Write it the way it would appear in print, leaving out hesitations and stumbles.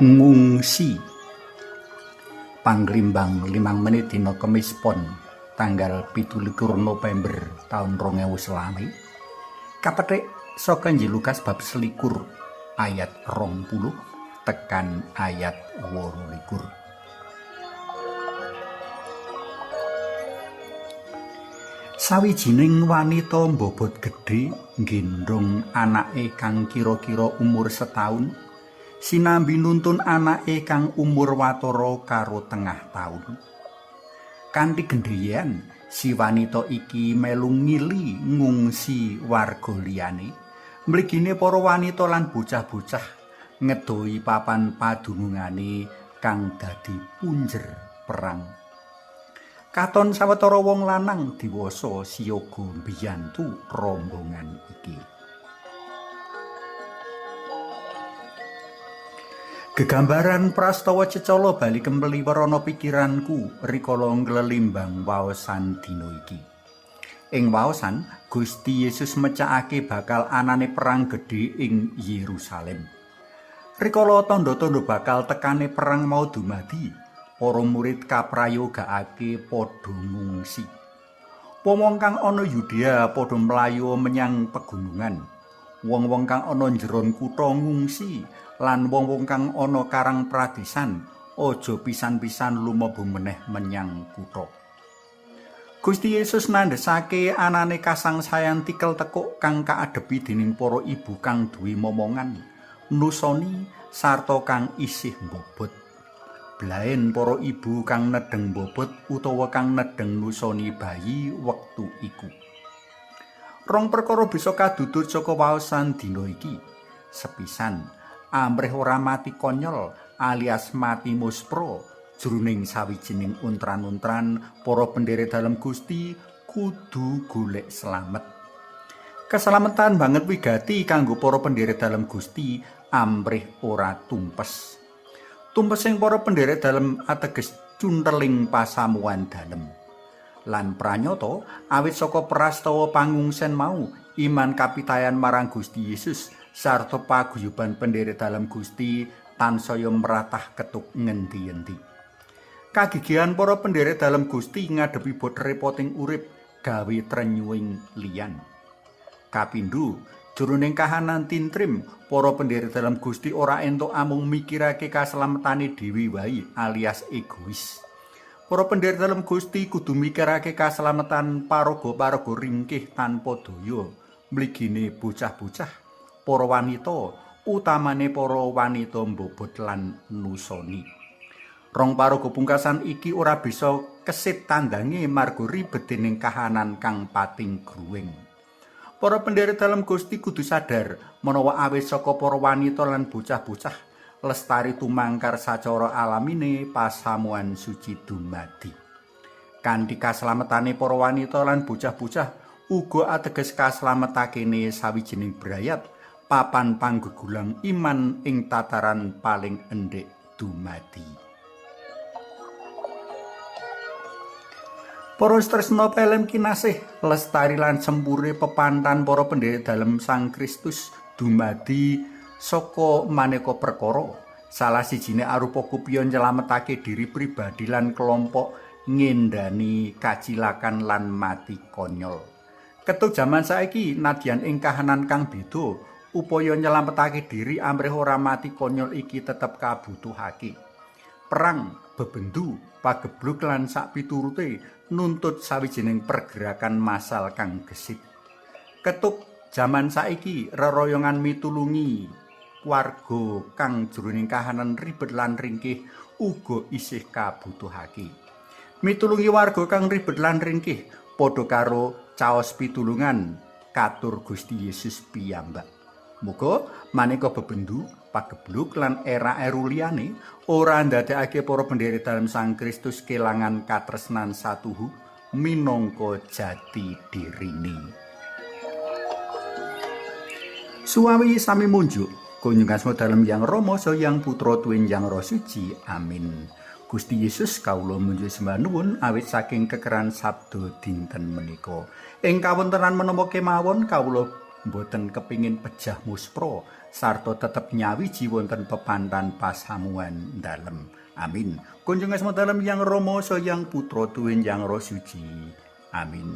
Ngungsi Panglimbang 5 menit dina Kemis Pon tanggal 17 November tahun 2020 kapethik saka Injil Lukas bab 21 ayat 20 tekan ayat 28. Sawijining wanita mbobot gedhe nggendhong anake kang kira-kira umur setahun sinambi nuntun anake kang umur watara karo tengah taun. Kanthi gendheyan si wanita iki melu ngili ngungsi warga liyane. Mligine para wanita lan bocah-bocah ngedohi papan padunungane kang dadi punjer perang. Katon sawetara wong lanang diwasa siyaga mbiyantu rombongan iki. Gegambaran prastawa cecala bali kembali werana pikiranku rikala nglelimbang waosan dina iki. Ing waosan Gusti Yesus mecakake bakal anane perang gedhe ing Yerusalem. Rikala tandha-tandha bakal tekane perang mau dumadi, para murid kaprayogakake padha ngungsi. Wong-wong kang ana Yudea padha mlayu menyang pegunungan. Wong-wong kang ana njeron kutha ngungsi lan wong-wong kang ana karang pradesan aja pisan-pisan lumebu meneh menyang kutha. Gusti Yesus nandhesake anane kasangsayan tikel tekuk kang kaadepi dening para ibu kang duwe momongan, nusoni sarta kang isih mbobot. Blaen para ibu kang nedeng bobot utawa kang nedeng nusoni bayi wektu iku. Rong perkara bisa kadudut saka waosan dina iki. Sepisan, amrih ora mati konyol alias mati muspra jroning sawijining untran-untran para pendherek dalem Gusti kudu golek slamet. Keselamatan banget wigati kanggo para pendherek dalem Gusti amrih ora tumpes. Tumpesing para pendherek dalem ateges cunteling pasamuan dalem. Lan pranyata awit saka prastawa pangungsen mau iman kapitayan marang Gusti Yesus sarta paguyuban pendherek dalem Gusti tansaya mratah ketuk ngendi-endi. Kagigihan para pendherek dalem Gusti ngadepi bot repoting urip gawe trenyuing liyan. Kapindho jroning kahanan tintrim para pendherek dalem Gusti ora entuk amung mikirake kaslametane dhewe wae alias egois. Para pendherek dalem Gusti kudu mikirake kaslametan paraga-paraga ringkih tanpa daya, mligine bocah-bocah, para wanita, utamane para wanita mbobot lan nusoni. Rong paraga pungkasan iki ora bisa kesit tandange marga ribet dening kahanan kang pating gruwing. Para pendherek dalem Gusti kudu sadar menawa awit saka para wanita lan bocah-bocah lestari tumangkar sacara alamine pasamuan suci dumadi. Kanthi kaslametane para wanita lan bocah-bocah uga ateges kaslametakene sawijining brayat papan panggegulang iman ing tataran paling endhek dumadi. Para tresna pelem kinasih lestari lan sempurne pepantan para pendherek dalem Sang Kristus dumadi saka maneka perkara. Salah sijine arupa kupiyon nyelametake diri pribadi lan kelompok ngendani kacilakan lan mati konyol. Ketuk jaman saiki nadyan ing kahanan kang beda, upaya nyelametake diri amrih ora mati konyol iki tetep kabutuhake. Perang, bebendu, pagebluk lan sak piturute nuntut sawijining pergerakan massal kang gesit. Ketuk jaman saiki reroyongan mitulungi warga kang jroning kahanan ribet lan ringkih uga isih kabutuhake. Mitulungi warga kang ribet lan ringkih padha karo caos pitulungan katur Gusti Yesus piyambak. Muga maneka bebendu, pagebluk lan era-eru liyane ora ndadekake para pendherek dalem Sang Kristus kelangan katresnan satuhu minangka jati dirine. Suwawi sami munjuk kunjungan dalem Yang Rama saha Yang Putra tuwin Yang Roh Suci. Amin. Gusti Yesus kawula munjuk sembah nuwun awit saking kekeran sabda dinten menika. Ing kawontenan menapa kemawon kawula boten kepingin pejah muspra sarta tetep nyawiji wonten pepantan pasamuan dalem. Amin. Kunjung asma dalem Yang Rama Sang Yang Putra tuwin Yang Roh Suci. Amin.